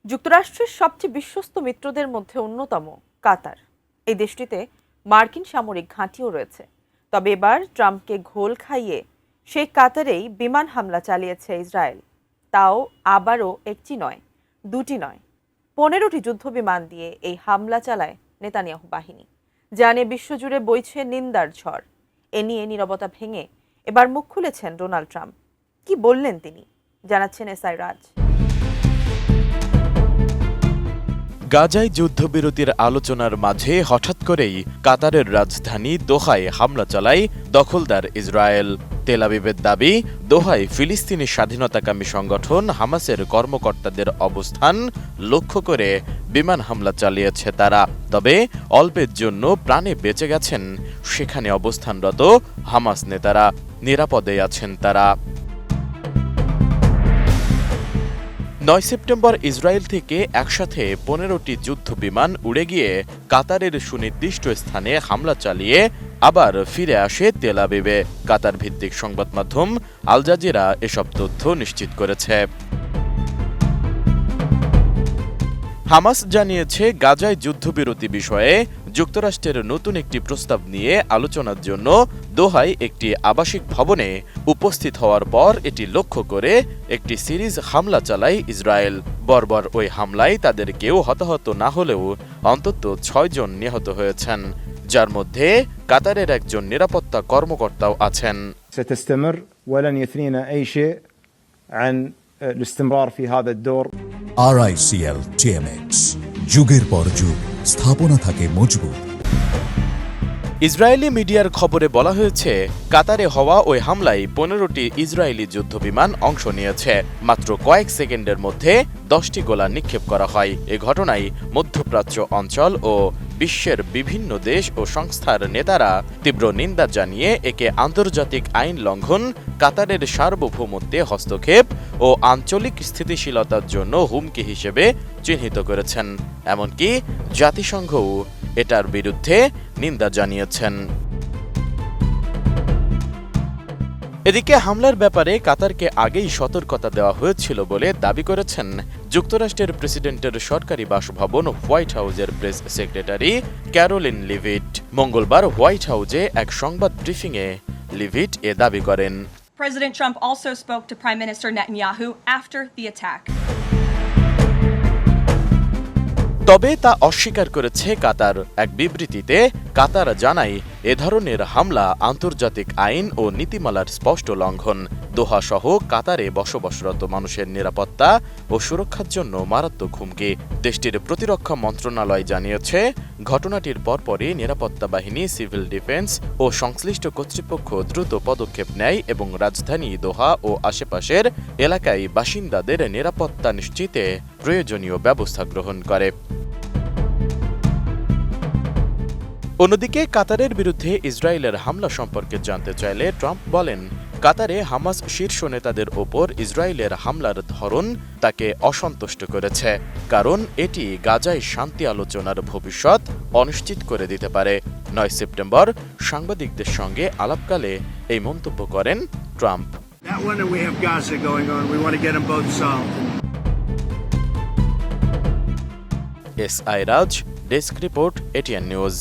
যুক্তরাষ্ট্রের সবচেয়ে বিশ্বস্ত মিত্রদের মধ্যে অন্যতম কাতার। এই দেশটিতে মার্কিন সামরিক ঘাঁটিও রয়েছে। তবে এবার ট্রাম্পকে ঘোল খাইয়ে সেই কাতারেই বিমান হামলা চালিয়েছে ইসরায়েল। তাও আবারও একটি নয়, দুটি নয়, 15টি যুদ্ধবিমান দিয়ে এই হামলা চালায় নেতানিয়াহু বাহিনী। যা নিয়ে বিশ্বজুড়ে বইছে নিন্দার ঝড়। এ নিয়ে নীরবতা ভেঙে এবার মুখ খুলেছেন ডোনাল্ড ট্রাম্প। কি বললেন তিনি, জানাচ্ছেন এসআই রাজ। গাজায় যুদ্ধবিরতির আলোচনার মাঝে হঠাৎ করেই কাতারের রাজধানী দোহায় হামলা চালায় দখলদার ইসরায়েল। তেল আবিবের দাবি, দোহায় ফিলিস্তিনি স্বাধীনতাকামী সংগঠন হামাসের কর্মকর্তাদের অবস্থান লক্ষ্য করে বিমান হামলা চালিয়েছে তারা। তবে অল্পের জন্য প্রাণে বেঁচে গেছেন সেখানে অবস্থানরত হামাস নেতারা। নিরাপদে আছেন তারা। 9 সেপ্টেম্বর ইসরায়েল থেকে একসাথে 15টি যুদ্ধবিমান উড়ে গিয়ে কাতারের সুনির্দিষ্ট স্থানে হামলা চালিয়ে আবার ফিরে আসে তেল আবিবে। কাতার ভিত্তিক সংবাদ মাধ্যম আল জাজিরা এসব তথ্য নিশ্চিত করেছে। হামাস জানিয়েছে, গাজায় যুদ্ধবিরতি বিষয়ে যুক্তরাষ্ট্রের নতুন একটি প্রস্তাব নিয়ে আলোচনার জন্য দোহায় একটি আবাসিক ভবনে উপস্থিত হওয়ার পর এটি লক্ষ্য করে একটি সিরিজ হামলা চালায় ইসরায়েল। বর্বর ওই হামলায় তাদের কেউ হতাহত না হলেও অন্তত 6 জন নিহত হয়েছেন, যার মধ্যে কাতারের একজন নিরাপত্তা কর্মকর্তাও আছেন। ستستمر ولن يثنينا أي شيء عن الاستمرار في هذا الدور. RICL TMX, যুগের পর যুগ স্থাপনা থাকে মজবুত। ইসরায়েলি মিডিয়ার খবরে বলা হয়েছে, কাতারে হওয়া ওই হামলায় 15টি ইসরায়েলি যুদ্ধবিমান অংশ নিয়েছে। মাত্র কয়েক সেকেন্ডের মধ্যে 10টি গোলা নিক্ষেপ করা হয়। এ ঘটনায় মধ্যপ্রাচ্য অঞ্চল ও বিশ্বের বিভিন্ন দেশ ও সংস্থার নেতারা তীব্র নিন্দা জানিয়ে একে আন্তর্জাতিক আইন লঙ্ঘন, কাতারের সার্বভৌমত্বে হস্তক্ষেপ ও আঞ্চলিক স্থিতিশীলতার জন্য হুমকি হিসেবে চিহ্নিত করেছেন। এমনকি জাতিসংঘও এটার বিরুদ্ধে নিন্দা জানিয়েছেন। এদিকে হামলার ব্যাপারে কাতারকে আগেই সতর্কতা দেওয়া হয়েছিল বলে দাবি করেছেন যুক্তরাষ্ট্রের প্রেসিডেন্টের সরকারি বাসভবন হোয়াইট হাউসের প্রেস সেক্রেটারি ক্যারোলিন লিভিট। মঙ্গলবার হোয়াইট হাউসে এক সংবাদ ব্রিফিংয়ে লিভিট এ দাবি করেন। President Trump also spoke to Prime Minister Netanyahu after the attack. তবে তা অস্বীকার করেছে কাতার। এক বিবৃতিতে কাতার জানায়, এ ধরনের হামলা আন্তর্জাতিক আইন ও নীতিমালার স্পষ্ট লঙ্ঘন। দোহা সহ কাতারে বসবাসরত মানুষের নিরাপত্তা ও সুরক্ষার জন্য মারাত্মক হুমকি। দেশটির প্রতিরক্ষা মন্ত্রণালয় জানিয়েছে, ঘটনাটির পরপরই নিরাপত্তা বাহিনী, সিভিল ডিফেন্স ও সংশ্লিষ্ট কর্তৃপক্ষ দ্রুত পদক্ষেপ নেয় এবং রাজধানী দোহা ও আশেপাশের এলাকায় বাসিন্দাদের নিরাপত্তা নিশ্চিতে প্রয়োজনীয় ব্যবস্থা গ্রহণ করে। অন্যদিকে কাতারের বিরুদ্ধে ইসরায়েলের হামলা সম্পর্কে জানতে চাইলে ট্রাম্প বলেন, কাতারে হামাস শীর্ষ নেতাদের ওপর ইসরায়েলের হামলার ধরন তাকে অসন্তুষ্ট করেছে, কারণ এটি গাজায় শান্তি আলোচনার ভবিষ্যৎ অনিশ্চিত করে দিতে পারে। 9 সেপ্টেম্বর সাংবাদিকদের সঙ্গে আলাপকালে এই মন্তব্য করেন ট্রাম্প। এসআই রাজ, ডেস্ক রিপোর্ট, এটিএন নিউজ।